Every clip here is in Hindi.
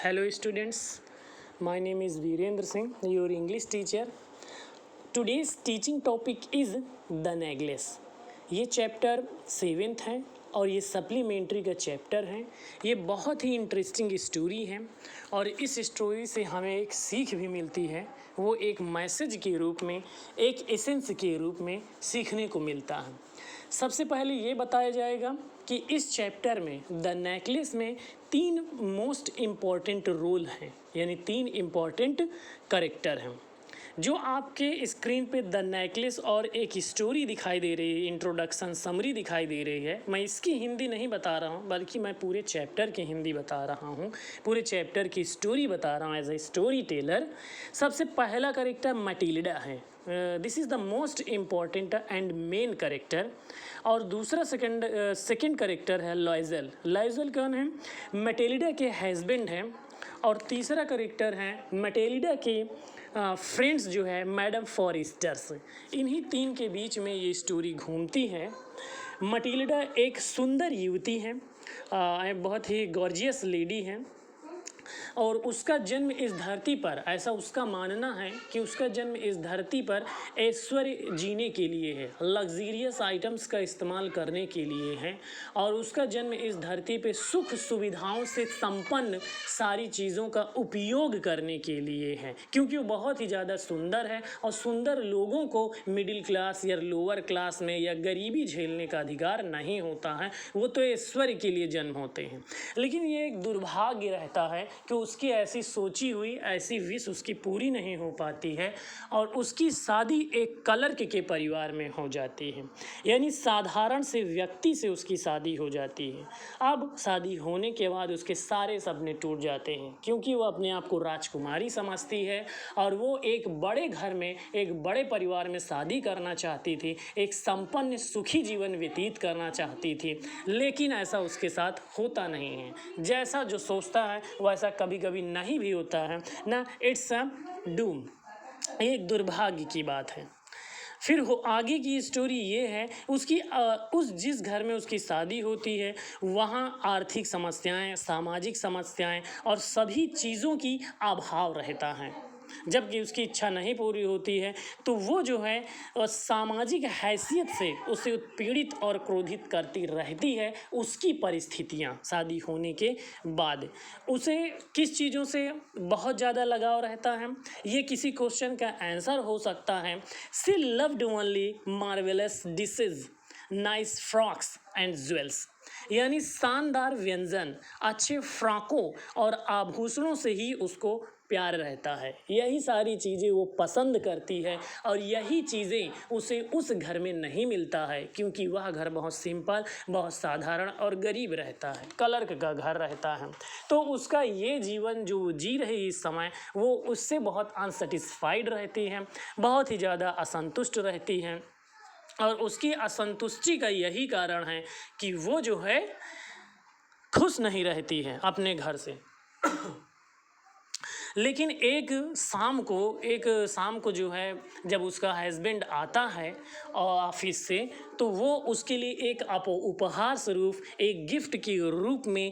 Hello students, my name is Virendra Singh, your English teacher. Today's teaching topic is The Necklace. ये चैप्टर 7th है और ये सप्लीमेंट्री का चैप्टर है। ये बहुत ही इंटरेस्टिंग स्टोरी है और इस स्टोरी से हमें एक सीख भी मिलती है। वो एक मैसेज के रूप में, एक एसेंस के रूप में सीखने को मिलता है। सबसे पहले ये बताया जाएगा कि इस चैप्टर में द नेकलेस में 3 मोस्ट इम्पॉर्टेंट रोल हैं, यानी 3 इम्पॉर्टेंट करेक्टर हैं जो आपके स्क्रीन पे द नेकलेस और एक स्टोरी दिखाई दे रही है, इंट्रोडक्शन समरी दिखाई दे रही है। मैं इसकी हिंदी नहीं बता रहा हूँ, बल्कि मैं पूरे चैप्टर की हिंदी बता रहा हूँ, पूरे चैप्टर की स्टोरी बता रहा हूँ एज ए स्टोरी टेलर। सबसे पहला करेक्टर मैटिल्डा है, this is the most important and main character. और दूसरा सेकंड करेक्टर है लॉयज़ल। लॉयज़ल कौन है? मैटिल्डा के हस्बैंड हैं। और तीसरा करेक्टर है मैटिल्डा के फ्रेंड्स जो है मैडम फॉरेस्टर्स। इन्हीं 3 के बीच में ये स्टोरी घूमती है। मैटिल्डा एक सुंदर युवती है, बहुत ही गॉर्जियस लेडी है और उसका जन्म इस धरती पर, ऐसा उसका मानना है कि उसका जन्म इस धरती पर ऐश्वर्य जीने के लिए है, लग्जीरियस आइटम्स का इस्तेमाल करने के लिए है। और उसका जन्म इस धरती पे सुख सुविधाओं से संपन्न सारी चीज़ों का उपयोग करने के लिए है, क्योंकि वो बहुत ही ज़्यादा सुंदर है और सुंदर लोगों को मिडिल क्लास या लोअर क्लास में या गरीबी झेलने का अधिकार नहीं होता है, वो तो ऐश्वर्य के लिए जन्म होते हैं। लेकिन ये एक दुर्भाग्य रहता है कि उसकी ऐसी सोची हुई, ऐसी विश उसकी पूरी नहीं हो पाती है और उसकी शादी एक क्लर्क के परिवार में हो जाती है, यानी साधारण से व्यक्ति से उसकी शादी हो जाती है। अब शादी होने के बाद उसके सारे सपने टूट जाते हैं, क्योंकि वो अपने आप को राजकुमारी समझती है और वो एक बड़े घर में, एक बड़े परिवार में शादी करना चाहती थी, एक संपन्न सुखी जीवन व्यतीत करना चाहती थी। लेकिन ऐसा उसके साथ होता नहीं है। जैसा जो सोचता है वैसा कभी कभी नहीं भी होता है ना, इट्स अ डूम, एक दुर्भाग्य की बात है। फिर आगे की स्टोरी ये है उसकी उस जिस घर में उसकी शादी होती है वहाँ आर्थिक समस्याएं, सामाजिक समस्याएं और सभी चीज़ों की अभाव रहता है। जबकि उसकी इच्छा नहीं पूरी होती है तो वो जो है सामाजिक हैसियत से उसे उत्पीड़ित और क्रोधित करती रहती है। उसकी परिस्थितियाँ शादी होने के बाद उसे किस चीज़ों से बहुत ज़्यादा लगाव रहता है, ये किसी क्वेश्चन का आंसर हो सकता है। She loved only marvellous dishes, nice frocks and jewels, यानी शानदार व्यंजन, अच्छे फ्रॉकों और आभूषणों से ही उसको प्यार रहता है। यही सारी चीज़ें वो पसंद करती है और यही चीज़ें उसे उस घर में नहीं मिलता है, क्योंकि वह घर बहुत सिंपल, बहुत साधारण और गरीब रहता है, क्लर्क का घर रहता है। तो उसका ये जीवन जो जी रही इस समय, वो उससे बहुत अनसेटिस्फाइड रहती है, बहुत ही ज़्यादा असंतुष्ट रहती हैं। और उसकी असंतुष्टि का यही कारण है कि वो जो है खुश नहीं रहती है अपने घर से। लेकिन एक शाम को जो है जब उसका हस्बैंड आता है ऑफिस से, तो वो उसके लिए एक उपहार स्वरूप, एक गिफ्ट के रूप में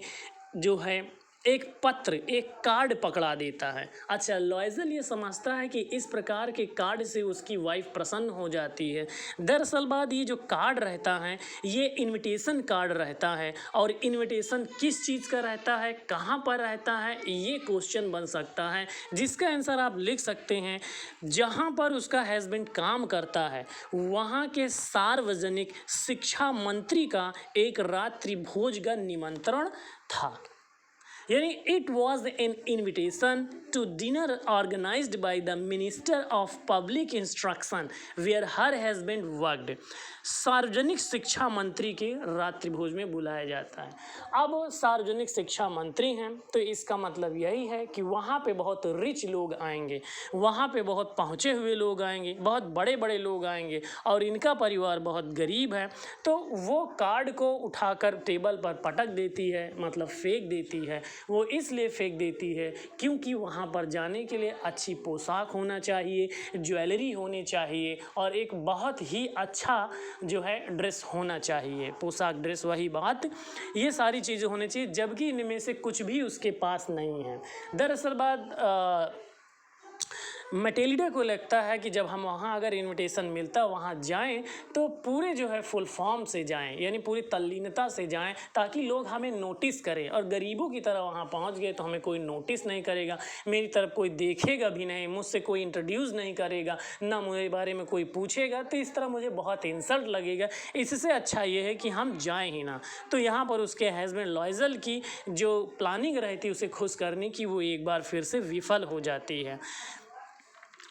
जो है एक पत्र, एक कार्ड पकड़ा देता है। अच्छा, लॉयज़ल ये समझता है कि इस प्रकार के कार्ड से उसकी वाइफ प्रसन्न हो जाती है। दरअसल बात ये जो कार्ड रहता है ये इनविटेशन कार्ड रहता है, और इनविटेशन किस चीज़ का रहता है, कहाँ पर रहता है, ये क्वेश्चन बन सकता है, जिसका आंसर आप लिख सकते हैं जहाँ पर उसका हस्बैंड काम करता है वहाँ के सार्वजनिक शिक्षा मंत्री का एक रात्रि भोज का निमंत्रण था। यानी it was an invitation to dinner organised by the minister of public instruction where her husband worked. सार्वजनिक शिक्षा मंत्री के रात्रि भोज में बुलाया जाता है। अब सार्वजनिक शिक्षा मंत्री हैं तो इसका मतलब यही है कि वहाँ पे बहुत रिच लोग आएंगे, वहाँ पे बहुत पहुँचे हुए लोग आएंगे, बहुत बड़े बड़े लोग आएंगे और इनका परिवार बहुत गरीब है। तो वो कार्ड को उठाकर टेबल पर पटक देती है, मतलब फेंक देती है वो इसलिए फेंक देती है क्योंकि वहाँ पर जाने के लिए अच्छी पोशाक होना चाहिए, ज्वेलरी होनी चाहिए और एक बहुत ही अच्छा जो है ड्रेस होना चाहिए, पोशाक ड्रेस वही बात, ये सारी चीज़ें होनी चाहिए, जबकि इनमें से कुछ भी उसके पास नहीं है। दरअसल बात मैटेलिडा को लगता है कि जब हम वहाँ अगर इनविटेशन मिलता वहाँ जाएं तो पूरे जो है फुल फॉर्म से जाएं, यानी पूरी तल्लीनता से जाएं ताकि लोग हमें नोटिस करें, और गरीबों की तरह वहाँ पहुँच गए तो हमें कोई नोटिस नहीं करेगा, मेरी तरफ कोई देखेगा भी नहीं, मुझसे कोई इंट्रोड्यूस नहीं करेगा, ना मेरे बारे में कोई पूछेगा, तो इस तरह मुझे बहुत इंसल्ट लगेगा। इससे अच्छा ये है कि हम जाएँ ही ना। तो यहाँ पर उसके हस्बैंड लॉयजल की जो प्लानिंग रहती है उसे खुश करने की, वो एक बार फिर से विफल हो जाती है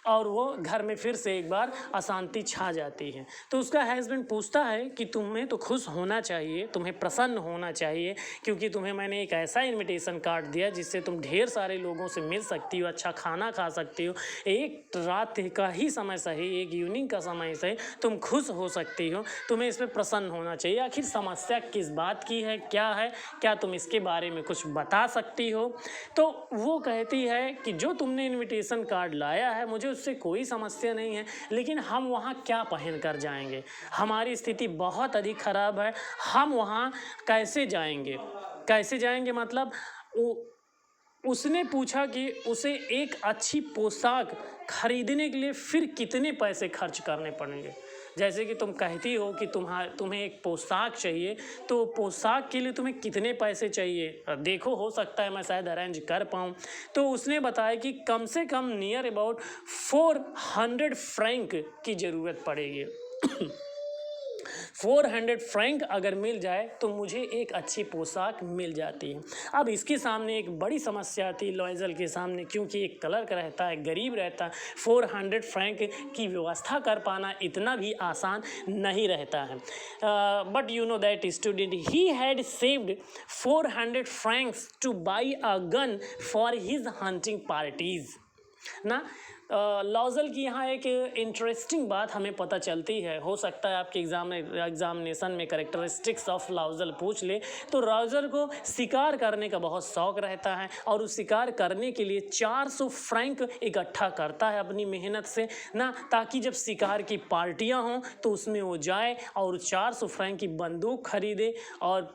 और वो घर में फिर से एक बार अशांति छा जाती है। तो उसका हस्बैंड पूछता है कि तुम्हें तो खुश होना चाहिए, तुम्हें प्रसन्न होना चाहिए, क्योंकि तुम्हें मैंने एक ऐसा इनविटेशन कार्ड दिया जिससे तुम ढेर सारे लोगों से मिल सकती हो, अच्छा खाना खा सकती हो, एक रात का ही समय सही, एक इवनिंग का समय सही, तुम खुश हो सकती हो, तुम्हें इस पर प्रसन्न होना चाहिए। आखिर समस्या किस बात की है, क्या है, क्या तुम इसके बारे में कुछ बता सकती हो? तो वो कहती है कि जो तुमने इनविटेशन कार्ड लाया है मुझे उससे कोई समस्या नहीं है, लेकिन हम वहाँ क्या पहन कर जाएंगे, हमारी स्थिति बहुत अधिक ख़राब है, हम वहाँ कैसे जाएंगे, कैसे जाएंगे मतलब उसने पूछा कि उसे एक अच्छी पोशाक खरीदने के लिए फिर कितने पैसे खर्च करने पड़ेंगे। जैसे कि तुम कहती हो कि तुम्हें एक पोशाक चाहिए, तो पोशाक के लिए तुम्हें कितने पैसे चाहिए, देखो हो सकता है मैं शायद अरेंज कर पाऊँ। तो उसने बताया कि कम से कम नियर अबाउट 400 फ्रैंक की ज़रूरत पड़ेगी। 400 फ्रैंक अगर मिल जाए तो मुझे एक अच्छी पोशाक मिल जाती है। अब इसके सामने एक बड़ी समस्या थी लॉयजल के सामने, क्योंकि एक क्लर्क रहता है, गरीब रहता है, 400 फ्रैंक की व्यवस्था कर पाना इतना भी आसान नहीं रहता है। But you know that student he had saved 400 Franks two by a gun for his hunting parties ना। लॉजल की यहाँ एक इंटरेस्टिंग बात हमें पता चलती है, हो सकता है आपके एग्जामिनेशन में कैरेक्टरिस्टिक्स ऑफ लॉजल पूछ ले, तो लॉजल को शिकार करने का बहुत शौक रहता है और उस शिकार करने के लिए 400 फ्रैंक इकट्ठा करता है अपनी मेहनत से ना, ताकि जब शिकार की पार्टियां हों तो उसमें वो जाए और 400 फ्रैंक की बंदूक खरीदे और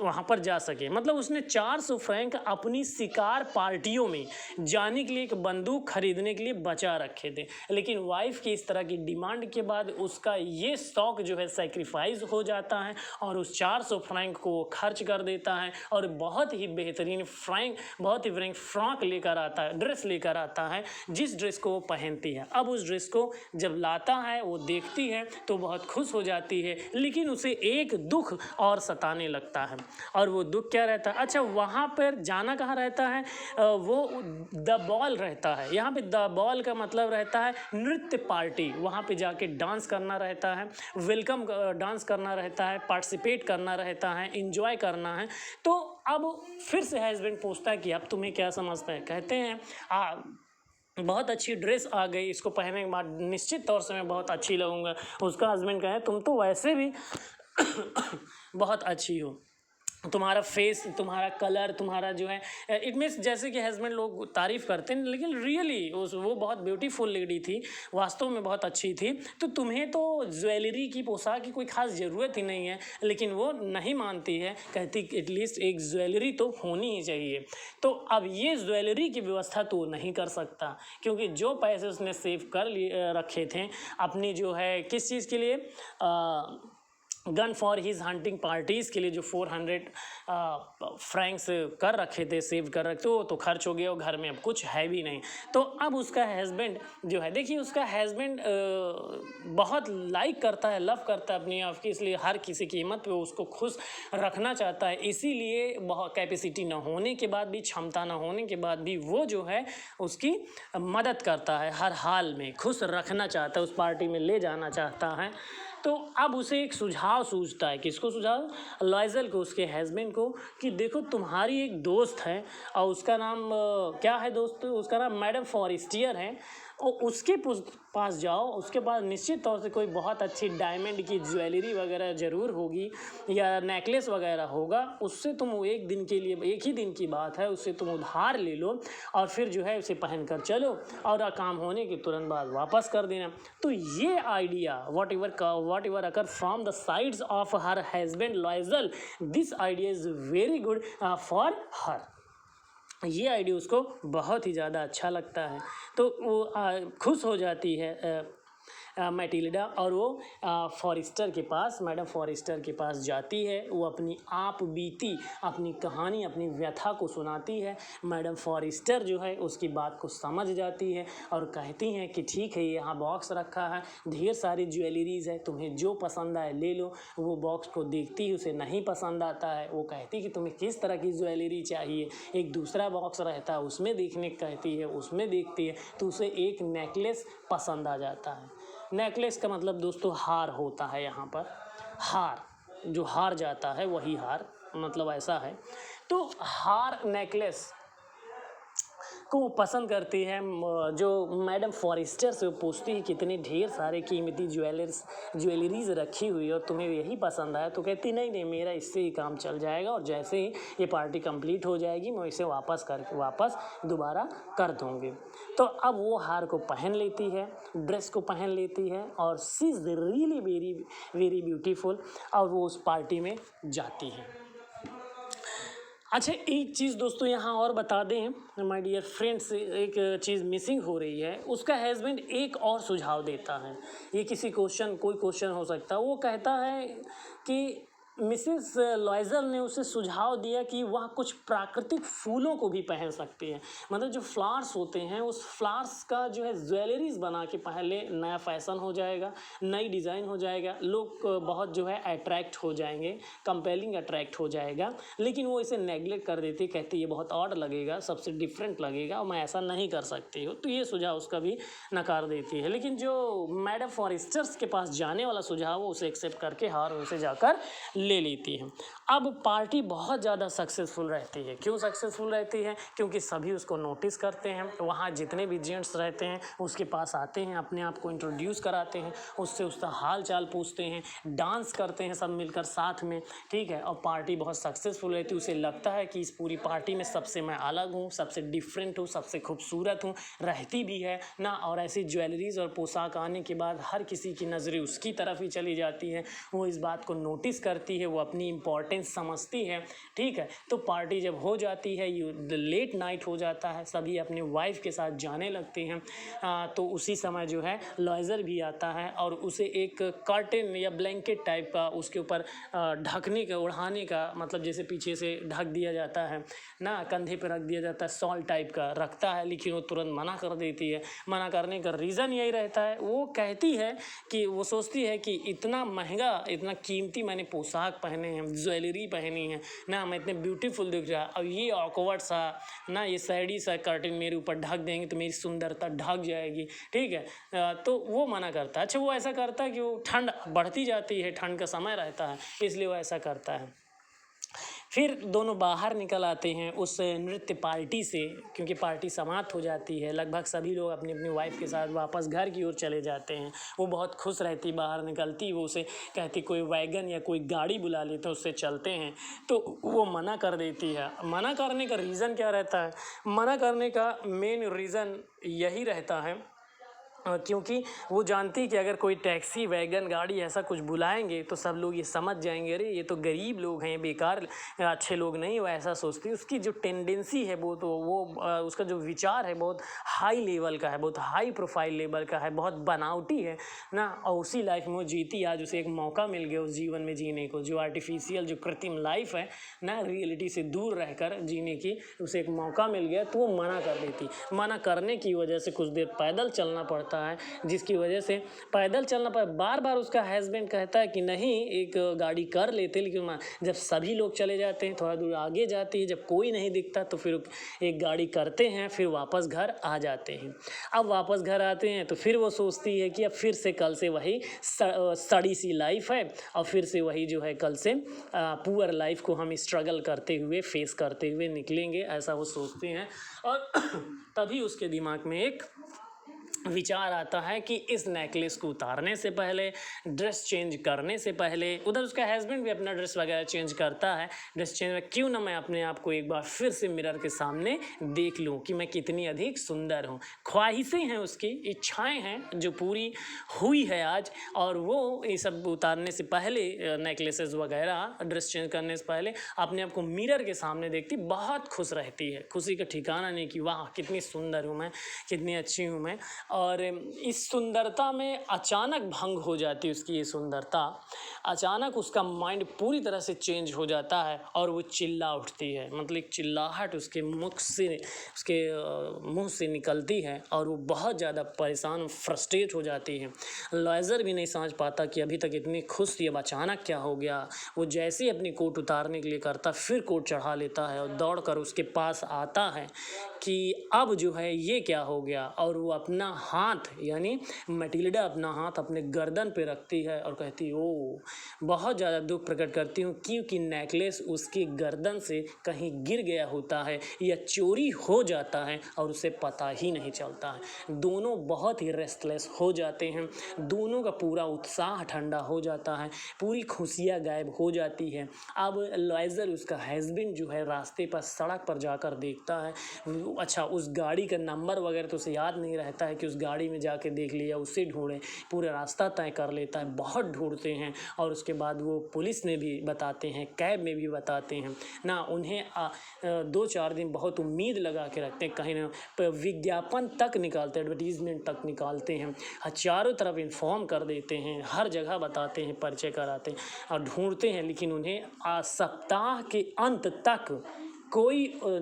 वहाँ पर जा सके। मतलब उसने 400 फ्रैंक अपनी शिकार पार्टियों में जाने के लिए एक बंदूक खरीदने के लिए बचा रखे थे, लेकिन वाइफ की इस तरह की डिमांड के बाद उसका ये शौक जो है सैक्रिफाइस हो जाता है और उस 400 फ्रैंक को खर्च कर देता है और बहुत ही बेहतरीन फ्रॉक लेकर आता है, ड्रेस लेकर आता है, जिस ड्रेस को वो पहनती है। अब उस ड्रेस को जब लाता है, वो देखती है तो बहुत खुश हो जाती है, लेकिन उसे एक दुख और सताने लगता है। और वो दुख क्या रहता है? अच्छा, वहाँ पर जाना कहाँ रहता है? वो द बॉल रहता है। यहाँ पे द बॉल का मतलब रहता है नृत्य पार्टी, वहाँ पे जाके डांस करना रहता है, वेलकम डांस करना रहता है, पार्टिसिपेट करना रहता है, इंजॉय करना है। तो अब फिर से हस्बैंड पूछता है कि अब तुम्हें क्या समझता है? कहते हैं बहुत अच्छी ड्रेस आ गई, इसको पहनने के बाद निश्चित तौर से मैं बहुत अच्छी लगूंगा। उसका हस्बैंड कहे तुम तो वैसे भी बहुत अच्छी हो, तुम्हारा फेस, तुम्हारा कलर, तुम्हारा जो है इट मीन्स जैसे कि हस्बैंड लोग तारीफ़ करते हैं, लेकिन रियली वो बहुत ब्यूटीफुल लेडी थी, वास्तव में बहुत अच्छी थी। तो तुम्हें तो ज्वेलरी की, पोशाक की कोई ख़ास ज़रूरत ही नहीं है, लेकिन वो नहीं मानती है, कहती एटलीस्ट एक ज्वेलरी तो होनी ही चाहिए। तो अब ये ज्वेलरी की व्यवस्था तो वो नहीं कर सकता, क्योंकि जो पैसे उसने सेव कर लिए रखे थे अपनी जो है किस चीज़ के लिए, gun for his hunting parties के लिए, जो 400 फ्रैंक्स कर रखे थे, सेव कर रखे, तो खर्च हो गया, और घर में अब कुछ है भी नहीं। तो अब उसका हस्बैंड जो है, देखिए उसका हस्बैंड बहुत लाइक करता है, लव करता है अपनी आप की, इसलिए हर किसी कीमत पे उसको खुश रखना चाहता है। इसीलिए बहुत कैपेसिटी न होने के बाद भी, क्षमता न होने के बाद भी वो जो है उसकी मदद करता है, हर हाल में खुश रखना चाहता है, उस पार्टी में ले जाना चाहता है। तो अब उसे एक सुझाव सूझता है, किसको सुझाव? लॉयजल को, उसके हस्बैंड को, कि देखो तुम्हारी एक दोस्त है और उसका नाम क्या है दोस्त? उसका नाम मैडम फॉरेस्टियर है। और उसके पास जाओ, उसके बाद निश्चित तौर से कोई बहुत अच्छी डायमंड की ज्वेलरी वगैरह ज़रूर होगी या नेकलेस वगैरह होगा, उससे तुम वो एक दिन के लिए, एक ही दिन की बात है, उससे तुम उधार ले लो और फिर जो है उसे पहन कर चलो और काम होने के तुरंत बाद वापस कर देना। तो ये idea what ever occur from the sides of her husband लॉयजल, this idea is very good for her. ये आइडिया उसको बहुत ही ज़्यादा अच्छा लगता है, तो वो खुश हो जाती है मैटिल्डा, और वो फॉरेस्टर के पास, मैडम फॉरेस्टर के पास जाती है। वो अपनी आप बीती, अपनी कहानी, अपनी व्यथा को सुनाती है। मैडम फॉरेस्टर जो है उसकी बात को समझ जाती है और कहती हैं कि ठीक है, यहाँ बॉक्स रखा है, ढेर सारी ज्वेलरीज़ है, तुम्हें जो पसंद आए ले लो। वो बॉक्स को देखती है, उसे नहीं पसंद आता है। वो कहती कि तुम्हें किस तरह की ज्वेलरी चाहिए। एक दूसरा बॉक्स रहता है, उसमें देखने कहती है, उसमें देखती है तो उसे एक नेकलेस पसंद आ जाता है। नेकलेस का मतलब दोस्तों हार होता है। यहाँ पर हार, जो हार जाता है वही हार, मतलब ऐसा है। तो हार, नेकलेस को वो पसंद करती है। जो मैडम फॉरेस्टर से वो पूछती है कितने ढेर सारे कीमती ज्वेलरीज रखी हुई है और तुम्हें यही पसंद आया, तो कहती नहीं नहीं, मेरा इससे ही काम चल जाएगा और जैसे ही ये पार्टी कंप्लीट हो जाएगी मैं इसे वापस दोबारा कर दूँगी। तो अब वो हार को पहन लेती है, ड्रेस को पहन लेती है और she is really very very beautiful, और वो उस पार्टी में जाती है। अच्छा, एक चीज़ दोस्तों यहाँ और बता दें माय डियर फ्रेंड्स, एक चीज़ मिसिंग हो रही है। उसका हस्बैंड एक और सुझाव देता है। ये कोई क्वेश्चन हो सकता है। वो कहता है कि मिसेस लॉयजल ने उसे सुझाव दिया कि वह कुछ प्राकृतिक फूलों को भी पहन सकती है। मतलब जो फ्लावर्स होते हैं, उस फ्लावर्स का जो है ज्वेलरीज बना के पहन ले, नया फैशन हो जाएगा, नई डिज़ाइन हो जाएगा, लोग बहुत जो है अट्रैक्ट हो जाएंगे, कंपेलिंग अट्रैक्ट हो जाएगा। लेकिन वो इसे नेगलेक्ट कर देती, कहती ये बहुत ऑड लगेगा, सबसे डिफरेंट लगेगा और मैं ऐसा नहीं कर सकती हूँ। तो ये सुझाव उसका भी नकार देती है। लेकिन जो मैडम फॉरेस्टर्स के पास जाने वाला सुझाव वो उसे एक्सेप्ट करके हार उसे जाकर ले लेती है। अब पार्टी बहुत ज़्यादा सक्सेसफुल रहती है। क्यों सक्सेसफुल रहती है? क्योंकि सभी उसको नोटिस करते हैं। वहाँ जितने भी जेंट्स रहते हैं उसके पास आते हैं, अपने आप को इंट्रोड्यूस कराते हैं, उससे उसका हाल चाल पूछते हैं, डांस करते हैं सब मिलकर साथ में, ठीक है। और पार्टी बहुत सक्सेसफुल रहती है। उसे लगता है कि इस पूरी पार्टी में सबसे मैं अलग हूँ, सबसे डिफरेंट हूँ, सबसे खूबसूरत हूँ, रहती भी है ना। और ऐसी ज्वेलरीज और पोशाक आने के बाद हर किसी की नज़रें उसकी तरफ ही चली जाती है। वो इस बात को नोटिस करती है, वो अपनी इम्पोर्टेंस समझती है, ठीक है। तो पार्टी जब हो जाती है, लेट नाइट हो जाता है, सभी अपने वाइफ के साथ जाने लगते हैं। तो उसी समय जो है लॉयजर भी आता है और उसे एक कर्टेन या ब्लैंकेट टाइप का उसके ऊपर ढकने का, ओढ़ाने का, मतलब जैसे पीछे से ढक दिया जाता है ना, कंधे पर रख दिया जाता है, सॉल टाइप का रखता है। लेकिन वो तुरंत मना कर देती है। मना करने का रीज़न यही रहता है, वो कहती है कि वो सोचती है कि इतना महंगा, इतना कीमती मैंने पोशाक पहने हैं, ज्वेलरी पहनी है ना, मैं इतने ब्यूटीफुल दिख रहा, अब ये ऑकवर्ड सा ना, ये सैडी सा कर्टेन मेरे ऊपर ढक देंगे तो मेरी सुंदरता ढक जाएगी, ठीक है। तो वो मना करता है। अच्छा, वो ऐसा करता है कि वो ठंड बढ़ती जाती है, ठंड का समय रहता है, इसलिए वो ऐसा करता है। फिर दोनों बाहर निकल आते हैं उस नृत्य पार्टी से, क्योंकि पार्टी समाप्त हो जाती है। लगभग सभी लोग अपनी अपनी वाइफ के साथ वापस घर की ओर चले जाते हैं। वो बहुत खुश रहती, बाहर निकलती, वो उसे कहती कोई वैगन या कोई गाड़ी बुला लेते हैं, उससे चलते हैं। तो वो मना कर देती है। मना करने का रीज़न क्या रहता है? मना करने का मेन रीज़न यही रहता है क्योंकि वो जानती है कि अगर कोई टैक्सी, वैगन, गाड़ी ऐसा कुछ बुलाएंगे तो सब लोग ये समझ जाएंगे, अरे ये तो गरीब लोग हैं, बेकार, अच्छे लोग नहीं। वो ऐसा सोचती है। उसकी जो टेंडेंसी है वो, तो वो उसका जो विचार है बहुत हाई लेवल का है, बहुत हाई प्रोफाइल लेवल का है, बहुत बनावटी है ना। और उसी लाइफ में वो जीती। आज उसे एक मौका मिल गया उस जीवन में जीने को, जो आर्टिफिशियल, जो कृत्रिम लाइफ है ना, रियलिटी से दूर रहकर जीने की उसे एक मौका मिल गया। तो वो मना कर देती। मना करने की वजह से कुछ देर पैदल चलना पड़ता है, जिसकी वजह से पैदल चलना पड़ा। बार बार उसका हस्बैंड कहता है कि नहीं, एक गाड़ी कर लेते, लेकिन जब सभी लोग चले जाते हैं, थोड़ा दूर आगे जाती है, जब कोई नहीं दिखता तो फिर एक गाड़ी करते हैं, फिर वापस घर आ जाते हैं। अब वापस घर आते हैं तो फिर वो सोचती है कि अब फिर से कल से वही सड़ी सी लाइफ है और फिर से वही जो है कल से पुअर लाइफ को हम स्ट्रगल करते हुए, फेस करते हुए निकलेंगे, ऐसा वो सोचते हैं। और तभी उसके दिमाग में एक विचार आता है कि इस नेकलेस को उतारने से पहले, ड्रेस चेंज करने से पहले, उधर उसका हस्बैंड भी अपना ड्रेस वगैरह चेंज करता है, ड्रेस चेंज, क्यों ना मैं अपने आप को एक बार फिर से मिरर के सामने देख लूं कि मैं कितनी अधिक सुंदर हूं। ख्वाहिशें हैं उसकी, इच्छाएं हैं जो पूरी हुई है आज, और वो ये सब उतारने से पहले, नेकलेसेस वगैरह ड्रेस चेंज करने से पहले अपने आप को मिरर के सामने देखती, बहुत खुश रहती है। खुशी का ठिकाना नहीं कि वाह कितनी सुंदर हूँ मैं, कितनी अच्छी हूँ मैं। और इस सुंदरता में अचानक भंग हो जाती है उसकी ये सुंदरता, अचानक उसका माइंड पूरी तरह से चेंज हो जाता है और वो चिल्ला उठती है। मतलब एक चिल्लाहट उसके मुख से, उसके मुंह से निकलती है और वो बहुत ज़्यादा परेशान, फ्रस्ट्रेट हो जाती है। लॉयज़र भी नहीं समझ पाता कि अभी तक इतनी खुश थी, अब अचानक क्या हो गया। वो जैसे ही अपनी कोट उतारने के लिए करता, फिर कोट चढ़ा लेता है और दौड़ कर उसके पास आता है कि अब जो है ये क्या हो गया। और वो अपना हाथ, यानी मैटिल्डा अपना हाथ अपने गर्दन पे रखती है और कहती ओ, बहुत ज़्यादा दुख प्रकट करती हूँ क्योंकि नेकलेस उसकी गर्दन से कहीं गिर गया होता है या चोरी हो जाता है और उसे पता ही नहीं चलता है। दोनों बहुत ही रेस्टलेस हो जाते हैं, दोनों का पूरा उत्साह ठंडा हो जाता है, पूरी खुशियाँ गायब हो जाती है। अब लॉयज़र, उसका हस्बैंड जो है, रास्ते पर सड़क पर जाकर देखता है। अच्छा, उस गाड़ी का नंबर वगैरह तो उसे याद नहीं रहता है कि उस गाड़ी में जाके देख लिया, उससे ढूंढें, पूरा रास्ता तय कर लेता है। बहुत ढूंढते हैं और उसके बाद वो पुलिस में भी बताते हैं, कैब में भी बताते हैं ना। उन्हें 2-4 दिन बहुत उम्मीद लगा के रखते हैं, कहीं ना विज्ञापन तक निकालते हैं, एडवर्टीजमेंट तक निकालते हैं, चारों तरफ इन्फॉर्म कर देते हैं, हर जगह बताते हैं, परिचय कराते हैं और ढूंढते हैं। लेकिन उन्हें सप्ताह के अंत तक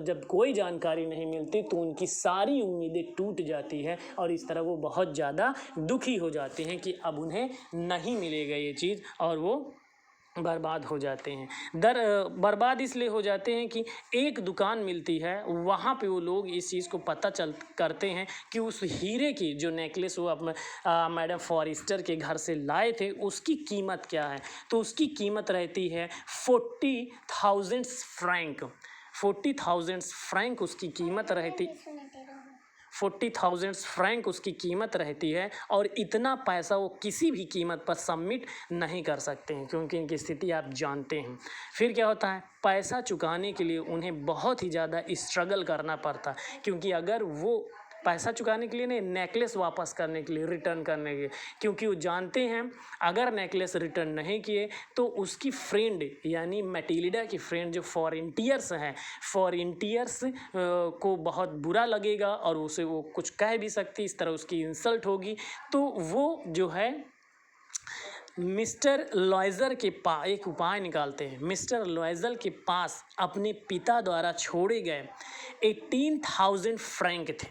जब कोई जानकारी नहीं मिलती तो उनकी सारी उम्मीदें टूट जाती है और इस तरह वो बहुत ज़्यादा दुखी हो जाते हैं कि अब उन्हें नहीं मिलेगा ये चीज़, और वो बर्बाद हो जाते हैं। बर्बाद इसलिए हो जाते हैं कि एक दुकान मिलती है, वहाँ पे वो लोग इस चीज़ को पता करते हैं कि उस हीरे की जो नेकलेस वो मैडम फॉरेस्टर के घर से लाए थे, उसकी कीमत क्या है। तो उसकी कीमत रहती है 40,000 फ्रैंक। 40,000 फ्रैंक उसकी कीमत रहती 40,000 फ्रैंक उसकी कीमत रहती है। और इतना पैसा वो किसी भी कीमत पर सबमिट नहीं कर सकते हैं क्योंकि इनकी स्थिति आप जानते हैं। फिर क्या होता है, पैसा चुकाने के लिए उन्हें बहुत ही ज़्यादा स्ट्रगल करना पड़ता है, क्योंकि अगर वो पैसा चुकाने के लिए नहीं, नेकलेस वापस करने के लिए, रिटर्न करने के लिए, क्योंकि वो जानते हैं अगर नेकलेस रिटर्न नहीं किए तो उसकी फ्रेंड, यानी मैटिल्डा की फ्रेंड जो फॉरेंटियर्स हैं, फॉरेंटियर्स को बहुत बुरा लगेगा और उसे वो कुछ कह भी सकती, इस तरह उसकी इंसल्ट होगी। तो वो जो है मिस्टर लॉयज़र के पास एक उपाय निकालते हैं। मिस्टर लॉयज़र के पास अपने पिता द्वारा छोड़े गए 18,000 फ्रैंक थे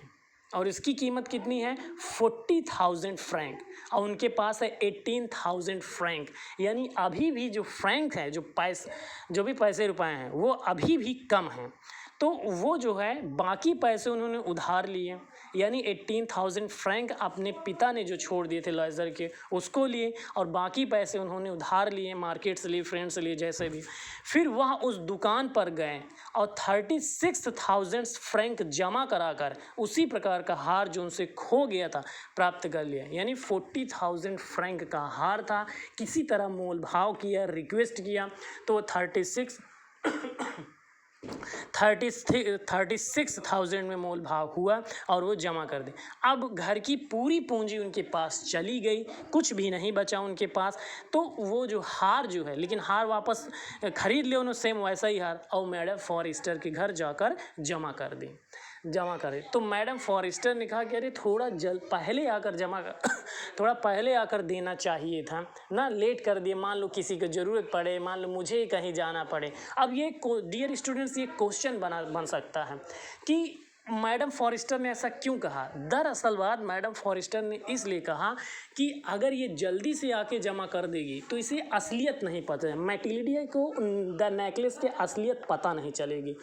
और इसकी कीमत कितनी है, 40,000 फ्रैंक, और उनके पास है 18,000 फ्रैंक। यानी अभी भी जो फ्रैंक है, जो भी पैसे रुपए हैं, वो अभी भी कम हैं। तो वो जो है बाकी पैसे उन्होंने उधार लिए, यानी 18,000 फ्रैंक अपने पिता ने जो छोड़ दिए थे लॉयज़र के, उसको लिए, और बाकी पैसे उन्होंने उधार लिए, मार्केट से लिए, फ्रेंड से लिए, जैसे भी। फिर वह उस दुकान पर गए और 36,000 फ्रैंक जमा कराकर उसी प्रकार का हार जो उनसे खो गया था प्राप्त कर लिया। यानी 40,000 फ्रैंक का हार था, किसी तरह मोल भाव किया, रिक्वेस्ट किया, तो 36,000 में मोल भाव हुआ और वो जमा कर दे। अब घर की पूरी पूंजी उनके पास चली गई, कुछ भी नहीं बचा उनके पास। तो वो जो हार जो है, लेकिन हार वापस खरीद ले उन्होंने, सेम वैसा ही हार, और मैडम फॉरेस्टर के घर जाकर जमा करे। तो मैडम फॉरेस्टर ने कहा कि अरे थोड़ा पहले आकर थोड़ा पहले आकर देना चाहिए था ना, लेट कर दिए, मान लो किसी को ज़रूरत पड़े, मान लो मुझे कहीं जाना पड़े। अब ये डियर स्टूडेंट्स, ये क्वेश्चन बन सकता है कि मैडम फॉरेस्टर ने ऐसा क्यों कहा। दरअसल बात मैडम फॉरेस्टर ने इसलिए कहा कि अगर ये जल्दी से आके जमा कर देगी तो इसे असलियत नहीं पता है, मैटिल्डा को द नेकलेस के असलियत पता नहीं चलेगी।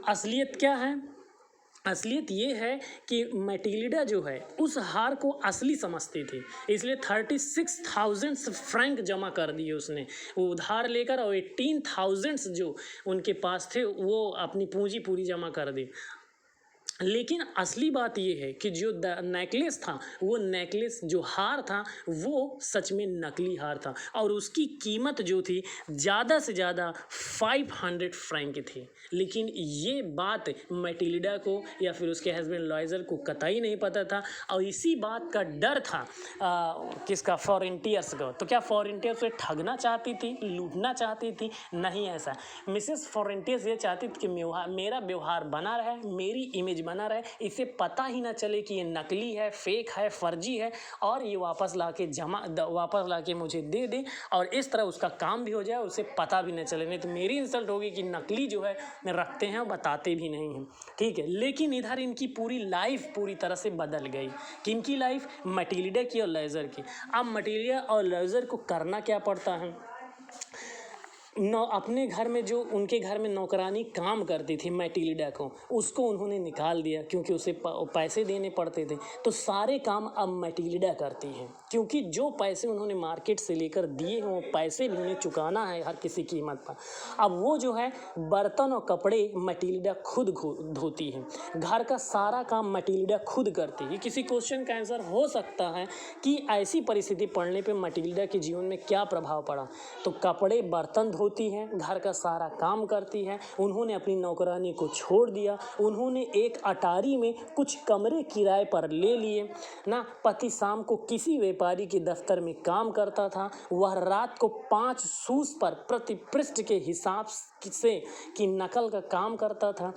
असलियत क्या है, असलियत ये है कि मैटिल्डा जो है उस हार को असली समझती थी, इसलिए 36,000 फ्रैंक जमा कर दिए उसने, वो उधार लेकर, और 18,000 जो उनके पास थे वो अपनी पूंजी पूरी जमा कर दी। लेकिन असली बात ये है कि जो नेकलेस था, वो नेकलेस जो हार था वो सच में नकली हार था और उसकी कीमत जो थी ज़्यादा से ज़्यादा 500 फ्रैंक की थी। लेकिन ये बात मैटिल्डा को या फिर उसके हस्बैंड लॉयज़र को कतई नहीं पता था और इसी बात का डर था किसका, फॉरेंटियर्स का। तो क्या फॉरेंटियर्स उसे ठगना चाहती थी, लूटना चाहती थी? नहीं ऐसा। मिसेस फॉरेंटियर्स ये चाहती थी कि मेरा व्यवहार बना रहे, मेरी इमेज बना रहे, इसे पता ही ना चले कि ये नकली है, फेक है, फर्जी है और ये वापस लाके मुझे दे दे और इस तरह उसका काम भी हो जाए, उसे पता भी ना चले। नहीं तो मेरी इंसल्ट होगी कि नकली जो है रखते हैं और बताते भी नहीं हैं, ठीक है। लेकिन इधर इनकी पूरी लाइफ पूरी तरह से बदल गई। किनकी लाइफ? मैटिल्डा की और लेज़र की। अब मैटिल्डा और लेज़र को करना क्या पड़ता है, अपने घर में जो उनके घर में नौकरानी काम करती थी मैटिल्डा को, उसको उन्होंने निकाल दिया क्योंकि उसे पैसे देने पड़ते थे। तो सारे काम अब मैटिल्डा करती हैं क्योंकि जो पैसे उन्होंने मार्केट से लेकर दिए हैं वो पैसे भी उन्हें चुकाना है हर किसी कीमत पर। अब वो जो है बर्तन और कपड़े मैटिल्डा खुद धोती हैं, घर का सारा काम मैटिल्डा खुद करती है। किसी क्वेश्चन का आंसर हो सकता है कि ऐसी परिस्थिति पड़ने पे मैटिल्डा के जीवन में क्या प्रभाव पड़ा। तो कपड़े बर्तन धोती हैं, घर का सारा काम करती हैं, उन्होंने अपनी नौकरानी को छोड़ दिया, उन्होंने एक अटारी में कुछ कमरे किराए पर ले लिए ना। पति शाम को किसी व्यापारी के दफ्तर में काम करता था, वह रात को 5 सूस पर प्रति पृष्ठ के हिसाब से की नकल का काम करता था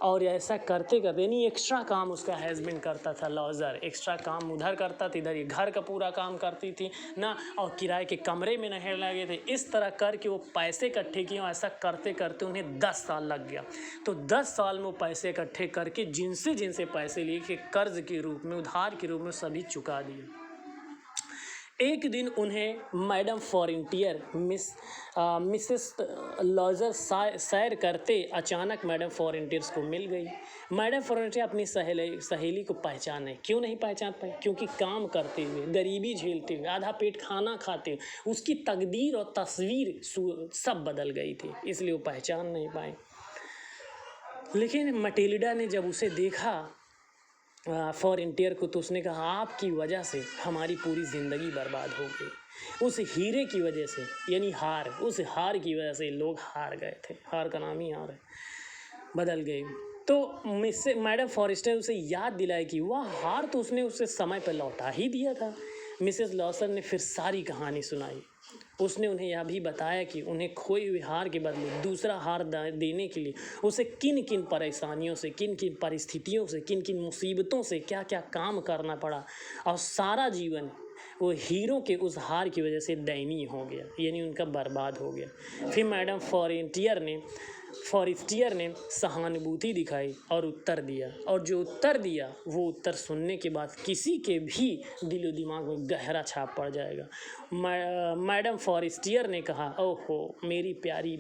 और ऐसा करते करते नहीं एक्स्ट्रा काम उसका हस्बैंड करता था। लॉजर एक्स्ट्रा काम उधर करता था, इधर ये घर का पूरा काम करती थी ना और किराए के कमरे में नहीं लगे थे। इस तरह करके वो पैसे इकट्ठे किए और ऐसा करते करते उन्हें 10 साल लग गया। तो 10 साल में वो पैसे इकट्ठे करके जिनसे कर्ज लिए के कर्ज के रूप में, उधार के रूप में सभी चुका दिए। एक दिन उन्हें मैडम फॉरेंटियर मिसेस लॉजर सैर करते अचानक मैडम फॉरेंटियर्स को मिल गई। मैडम फॉरेंटियर अपनी सहेली को पहचाने, क्यों नहीं पहचान पाई? क्योंकि काम करते हुए, गरीबी झेलते हुए, आधा पेट खाना खाते हुए उसकी तकदीर और तस्वीर सब बदल गई थी, इसलिए वो पहचान नहीं पाए। लेकिन मैटिल्डा ने जब उसे देखा फॉरेंटियर को, तो उसने कहा आपकी वजह से हमारी पूरी ज़िंदगी बर्बाद हो गई। उस हीरे की वजह से, यानी हार, उस हार की वजह से लोग हार गए थे, हार का नाम ही हार है, बदल गई। तो मैडम फॉरेस्टर उसे याद दिलाई कि वह हार तो उसने उसे समय पर लौटा ही दिया था। मिसेस लॉसन ने फिर सारी कहानी सुनाई। उसने उन्हें यह भी बताया कि उन्हें खोए हुए हार के बदले दूसरा हार देने के लिए उसे किन किन परेशानियों से, किन किन परिस्थितियों से, किन किन मुसीबतों से क्या क्या काम करना पड़ा और सारा जीवन वो हीरो के उस हार की वजह से दयनीय हो गया, यानी उनका बर्बाद हो गया। फिर मैडम फॉरेस्टियर ने सहानुभूति दिखाई और उत्तर दिया, और जो उत्तर दिया वो उत्तर सुनने के बाद किसी के भी दिलो दिमाग में गहरा छाप पड़ जाएगा। मैडम फॉरेस्टियर ने कहा, ओहो मेरी प्यारी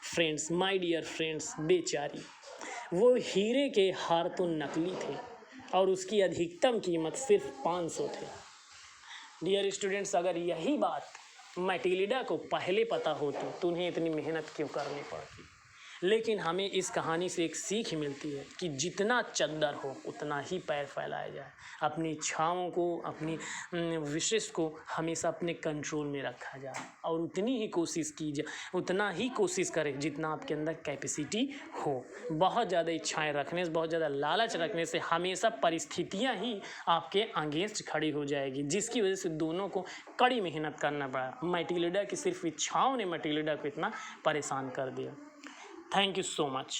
फ्रेंड्स, माय डियर फ्रेंड्स, बेचारी, वो हीरे के हार तो नकली थे और उसकी अधिकतम कीमत सिर्फ 500 थे। डियर स्टूडेंट्स, अगर यही बात मैटिल्डा को पहले पता होती तो उन्हें इतनी मेहनत क्यों करनी पड़ती। लेकिन हमें इस कहानी से एक सीख मिलती है कि जितना चद्दर हो उतना ही पैर फैलाया जाए। अपनी इच्छाओं को, अपनी विशेष को हमेशा अपने कंट्रोल में रखा जाए और उतनी ही कोशिश की जाए, उतना ही कोशिश करें जितना आपके अंदर कैपेसिटी हो। बहुत ज़्यादा इच्छाएं रखने से, बहुत ज़्यादा लालच रखने से हमेशा परिस्थितियां ही आपके अगेंस्ट खड़ी हो जाएगी, जिसकी वजह से दोनों को कड़ी मेहनत करना पड़ा। मैटिल्डा की सिर्फ इच्छाओं ने मैटिल्डा को इतना परेशान कर दिया। Thank you so much.